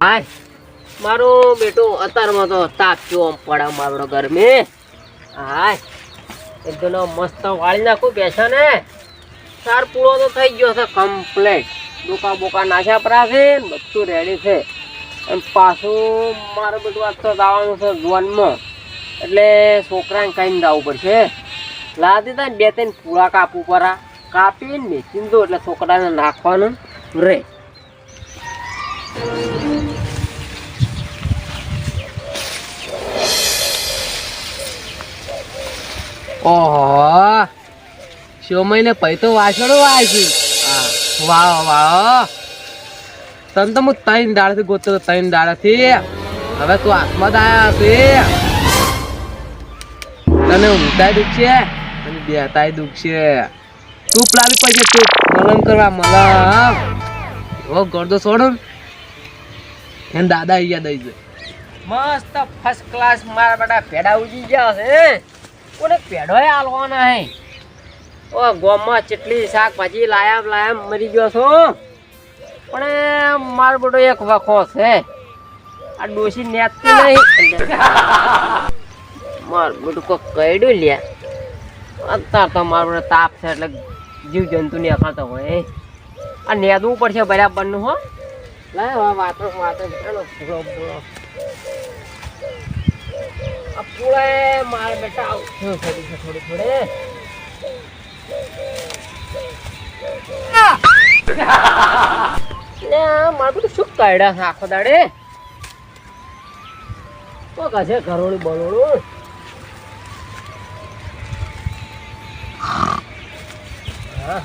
હાય મારો બેટો અત્યારમાં તો તાપ કેવો પડે મારો ગરમી. હાય એકદમ મસ્ત વાળી નાખું બેસે ને સાર પૂળો તો થઈ ગયો છે કમ્પ્લેટ. ડોકા બોકા નાખ્યા પરા છે બધું રેડી છે. અને પાછું મારું બધું આજ તો દાવાનું છે જુવાનમાં એટલે છોકરાને કહીને દાવું પડશે. લાવી દીધા ને 2-3 પૂળા કાપવું પરા કાપીને મેચીને દો એટલે છોકરાને નાખવાનું રહે. ઓહો શિવમયને પૈ તો વાછડો વાંચી. વાહ વાહ તને તો હું 3 દાડાથી ગોતતો 3 દાડાથી. હવે તું હાથમાં જ આવ્યા છે. તને ઊંઘતાય દુખશે તને બેહતાય દુખશે. ટૂપ લાવી પડશે ટૂપ મલમ કરવા મલમ. એવો ગરદો છોડો એને દાદા અહીંયા દઈ જાય મસ્ત ફર્સ્ટ ક્લાસ. મારા બેટા પેડા ઉજી ગયા છે કોને પેડોય આલવાના હે. ઓ ગોમમાં ચેટલી શાકભાજી લાયા મરી ગયો છો પણ મારો બેટો એક વખો છે. આ ડોસી નેતતી નહીં માર બેટું કોઈ કઈડું લ્યા. અત્યારે તો મારો બેટો તાપ છે એટલે જીવ જંતુ ને અખાતો હોય આ નેદવું પડશે બરાબરનું. હો લાય હવે વાતો ચાલો પૂળો પૂળો આ પૂળે માર બેટા થોડી માર બધું શું કાઢ્યા છે આખો દાડે. તો કશે ઘરોડું બરોડું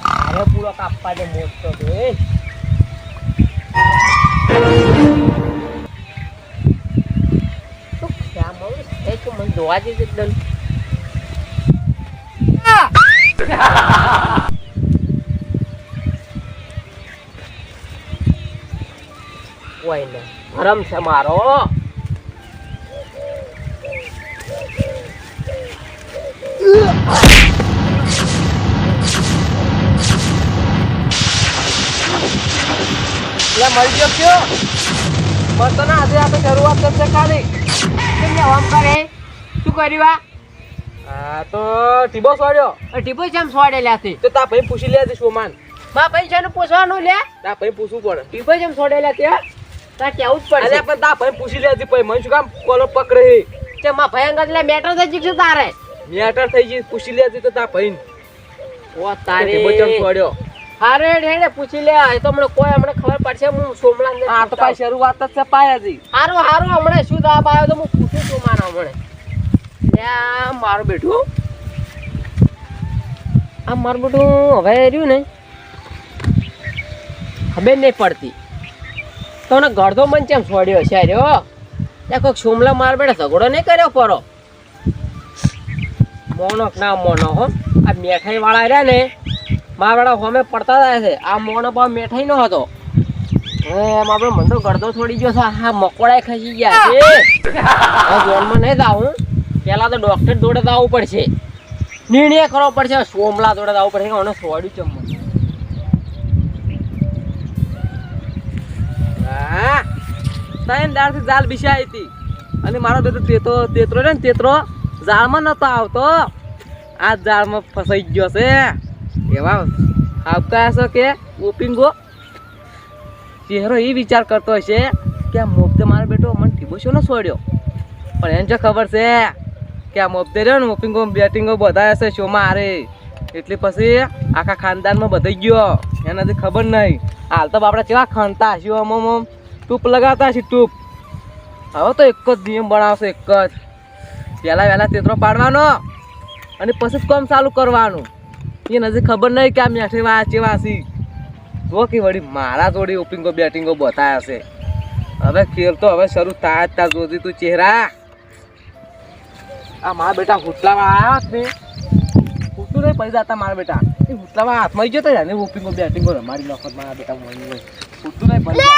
હારે પૂરો કાપવા દે મોટો ભાઈ. મને જોવા જઈશ એકદમ કોઈ ને ગરમ છે મારો. મળી ગયો કયો બસ તો ના આજે આપણે શરૂઆત કરશે ખાલી આમ કરે શું કર્યું? હા તો ટીબો સોડ્યો. ટીબો કેમ સોડેલા છે? તો તા ભાઈ પૂછી લે સોમાન. બા ભાઈ છે પૂછવાનું લે. તા ભાઈ પૂછવું પડે. ટીબો કેમ સોડેલા તે તા કેવું જ પડે. અરે પણ તા ભાઈ પૂછી લે ભાઈ મને શું કામ કોલો પકડે છે માં ભયંકર એટલે મેટર થઈ જશે તારે. મેટર થઈ જઈ પૂછી લે તો તા ભાઈ ઓ તારે ટીબો કેમ સોડ્યો. હારે ઢેડે પૂછી લે. એ તો મને કોઈ હમણે ખબર પડશે હું સોમલા ને. આ તો પાછી શરૂઆત જ છે પાયાજી. હારું હમણે શું દાબ આવ્યો તો હું પૂછું છું મારા હમણે. લ્યા મારું બેઠું આ મારું બેઠું હવે રહ્યું ને ખબર નહીં પડતી તો ને ગળધો મન ચેમ છોડ્યો છે રહ્યો. ત્યાં કોઈક સોમલા માર બેઠા ઝઘડો નહીં કર્યો પરો મોનો ના મોનો. હો આ મેઠાઈ વાળા રહ્યા ને મારા હોમે પડતા જાય છે. આ મોનો ભાવ મેઠાઈ નો હતો એમ આપડે મને તો ગળદો છોડી ગયો છે. હા મકોડા ખસી ગયા છે. જોનમાં નહીં જાઉં પેલા તો ડોક્ટર જોડે જવું પડશે. નિર્ણય કરવો પડશે સોમલા જોડે જવું પડશે કે મને છોડ્યું ચમ. હા ત્રણ દાડથી જાલ બિછાઈ હતી અને મારો બેટો તેતરો ને તેતરો જાળમાં નતો આવતો. આ જાળમાં ફસાઈ ગયો છે. એવા આવતા હશે કે ઓપિંગો ચહેરો એ વિચાર કરતો હશે કે આ મોબતે મારો બેટો મને ઠીબો ને છોડ્યો. પણ એને જો ખબર છે કે આ મોબતે રહ્યો ને ઓપિંગો બેટિંગો બધા હશે શોમાં હારે એટલે પછી આખા ખાનદાનમાં બધાઈ ગયો. એનાથી ખબર નહીં. હાલ તો આપણે કેવા ખણતા હશે આમ ટૂપ લગાવતા હશે ટૂપ. હવે તો એક જ નિયમ બનાવશે એક જ પહેલાં વહેલા તેતરો પાડવાનો અને પછી જ કામ ચાલુ કરવાનું. એ નજીક ખબર નહીં કે આ મેઠી વા ચેવાસી જો કે વળી મારા જોડી ઓપિંગો બેટિંગો બતાયા છે. હવે ખેલ તો હવે શરૂ થાય ત્યાં જોતી તું ચહેરા. આ મારા બેટા હુટલામાં આવ્યા જ ને હુટલું નહીં પડી જતા મારા બેટા. એ હુટલામાં હાથમાં જતો જાય ને ઓપિંગો બેટિંગો રમાડી નખત મારા બેટા મળી હોય હુટલું નહીં પડી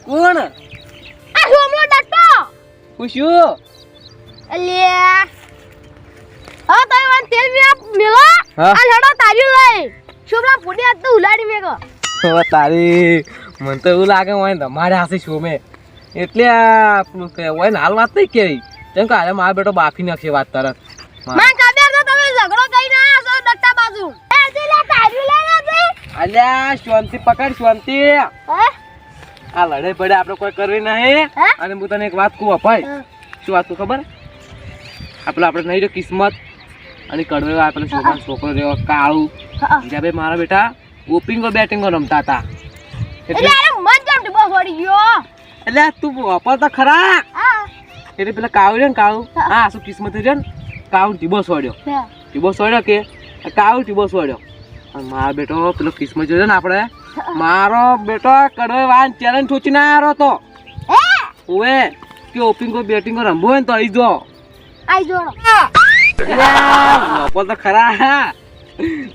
કોણ આ સોમલો ડટ્ટો પૂછ્યું અલ્યા હવે તમે મને તેલ મેલો હા. આ લડો તારી લઈ શુભલા ફૂડી આજ તો ઉલાડી મેકો હવે તારી મને તો એવું લાગે હોય ને તમારે હાથે છો મેં એટલે આ પેલું કે હોય ને હાલ વાત નહીં કેવી કેમ કે હાલે મારો બેટો બાફી નાખશે વાત તરત મને ખબર તો તમે ઝઘડો કરીને આયા છો ડટ્ટા બાજુ એ દિલા તારી લઈ આજે અલ્યા શાંતિ પકડ શાંતિ હે આ લડાઈ પડે આપણે કોઈ કરવી નહીં હે? અને હું તને એક વાત કહું અપાય હા. શું વાત કહું ખબર આપણે નહીં રહ્યો કિસ્મત અને કડવે આ પેલો છોકરો છોકરો રહ્યો કાળું હા. હીરાભાઈ મારા બેટા ઓપિંગો બેટિંગો રમતા હતા એટલે અરે મન કેમ ડીબો છોડી ગયો એટલે તું વાપર તો ખરા હા એટલે પેલા કાળું રહ્યો ને કાળું હા. હા શું કિસ્મત રહ્યો ને કાળું ટીબો છોડ્યો હે ટીબો છોડ્યો કે કાળું ટીબો છોડ્યો અને મારો બેટો પેલો કિસ્મત જોયો ને આપણે મારો બેટો કડવે વાન ચેલેન્જ ઠોચીને આવ્યો તો હે ઓએ કે ઓપિંગો બેટિંગો રમવું હોય ને તો આવી જો આઈ જોડો વાપર તો ખરા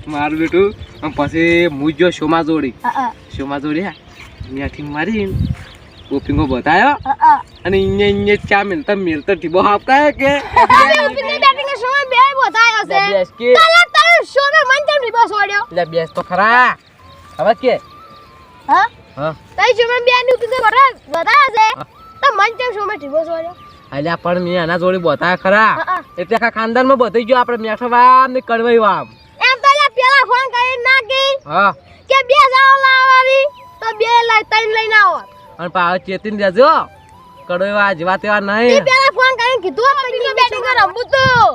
મારું બેટું અને પછી હું જો શોમાં જોડી શોમાં જોડી ત્યાંથી મારી ઓપિંગો બતાવ્યો અને ઇnye ચા મેલતા ટીબો હાપકાય કે અરે ઉપિંગની બેટિંગ નો સમય બે બતાયો છે બેસ કે તાલા તારો શો મે મન કેમ ડીબો છોડ્યો એટલે બેસ તો ખરા હવે કે હા હા તઈ શો મે બે ની ઉપિંગ બતાયો છે તો મન કેમ શો મે ડીબો છોડ્યો અલ્યા પણ મેં આના જોડી બતાવ્યા ખરા હા. એટલે આખા ખાનદાનમાં બતાઈ ગયો આપણે મેઠા વામ ને કડવાઈ વામ એમ તો લે પેલા ફોન કરીને ના ગઈ હા કે બે જાવ લાવવાની તો બે લઈ ત્રણ લઈને આવો અને પાછો ચેતીને દેજો કડવાઈ વા જેવા તેવા એ નહીં પેલા ફોન કરીને કીધું આપણે બેટિંગ રમવું તું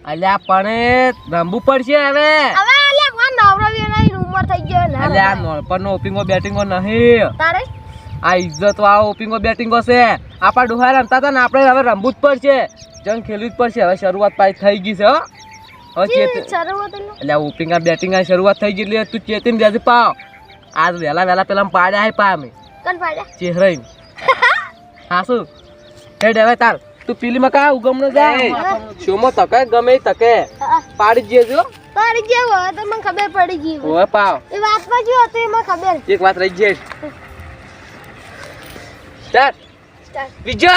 અલ્યા પણ રમવું પડશે હવે હવે લે ફોન નવરો વેરાઈ ઉંમર થઈ ગયો ને અલ્યા નોળપણનો ઓપિંગો બેટિંગો નહીં તારે આ ઇજ્જત વાળો ઓપિંગો બેટિંગો છે આપણા ડોહા રમતા હતા ને આપણે હવે રમવું જ પડશે જંગ ખેલવી જ પડશે હવે શરૂઆત પાછી થઈ ગઈ છે હો હવે ચેતી શરૂઆત એટલે ઓપિંગા બેટિંગા શરૂઆત થઈ ગઈ એટલે તું ચેતીને દેજે પાવ આજ વહેલા પેલા પાડ્યા હે પા અમે કન પાડ્યા ચહેરાઈ હા શું હેડ હવે તાર તું પેલી માં કા ઉગમનો જાય શોમાં તકે ગમે એ તકે પાડી જ જેજો તારી જેવો હોય તો મને ખબર પડી ગઈ ઓય પાવ એ વાતમાં જો હતી મને ખબર એક વાત રહી જાય સ્ટાર્ટ સ્ટાર્ટ વિજય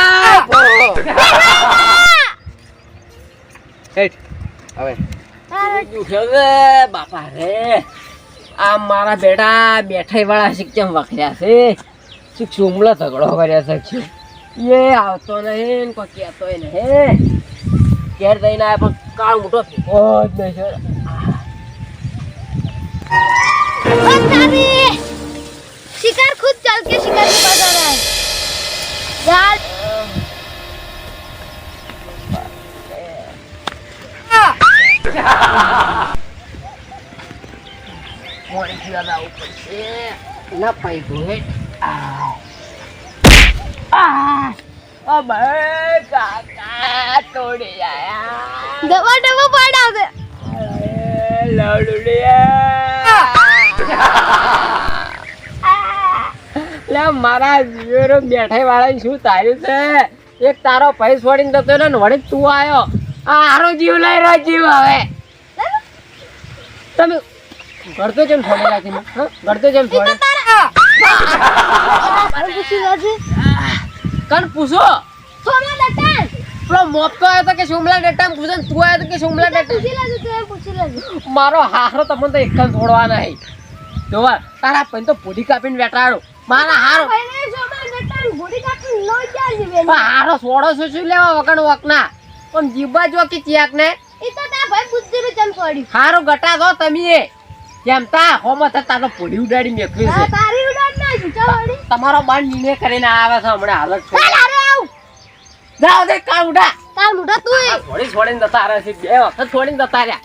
હેડ હવે હવે બાપા રે આ મારા બેટા બેઠાઈ વાળા શિક્ષમ વખર્યા છે શિક્ષુમલો ઝઘડો કર્યા છે એ આવતો નહીં ને કોઈ કહેતોય નહીં ઘેર જઈને આ પણ કાળ મોટો ભેગો જ નહીં છે તારી शिकार खुद चल के शिकार के पास आ रहा है यार મોડી પીવા ઉપર છે ના પાઈ ગોહે અબે કાકા તોડી આયા दबा दबा पड़ा है લે મારા જીવેરો બેઠાઈ વાળા શું તાર્યું છે એક તારો પૈસ છોડીને જતો ને વળી તું આવ્યો આ હારો જીવ લઈ રહ્યો જીવ હવે તમે ગળતો જેમ છોડેલા છે ગળતો જેમ છોડે अरे कुछ लाजे કણ પૂછો सोना लटन પેલો મોપતો આવ્યો તો કે સોમલા ડેટા પૂછે ને તું આવ્યો તો કે સોમલા ડેટા पूछ लाजे મારો હારો તમને તો એક જ છોડવા નહીં જોવા તારા પૈન તો પૂડી કાપીને બેટાડો મારા હારો पहले सोना लटन बॉडी का लो जा जीवे પણ હારો સોડો શું લેવા વગણ વકના પણ જીબા જો કે ચિયાક ને इतना ता भाई बुद्धि में चल पड़ी હારો ગટા દો તમે કેમ તા હોમ થતા તો પૂડી ઉડાડી મેકવી છે तारी उड़ान ना चल તમારો બાર નીને કરીને આવે છે હમણાં હાલત છે अरे आओ જાઓ દે કામ ઉડા तार मुड़ा तू ही થોડી છોડીને જતા રહે છે બે વખત છોડીને જતા રહ્યા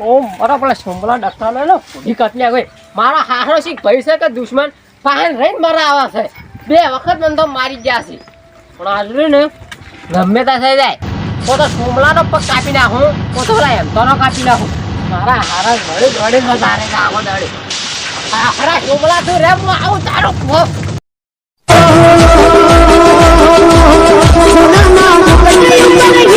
ઓમ મારા પેલા સોમલા ડક્ટર લે લો પૂડી કાપી આવે મારા હારો શીખ ભાઈ છે કે દુશ્મન પાહે રહીને મારા આવા છે બે વખત મને તો મારી ગયા છે પણ આજુ ને ગમે તા થઈ જાય તો સોમલાનો પગ કાપી નાખું તો એમ તો કાપી નાખું મારા હારા ઘડી ઘડી વધારે આવો દડે હારા સોમલા તું રે હું આવું તારું ना ना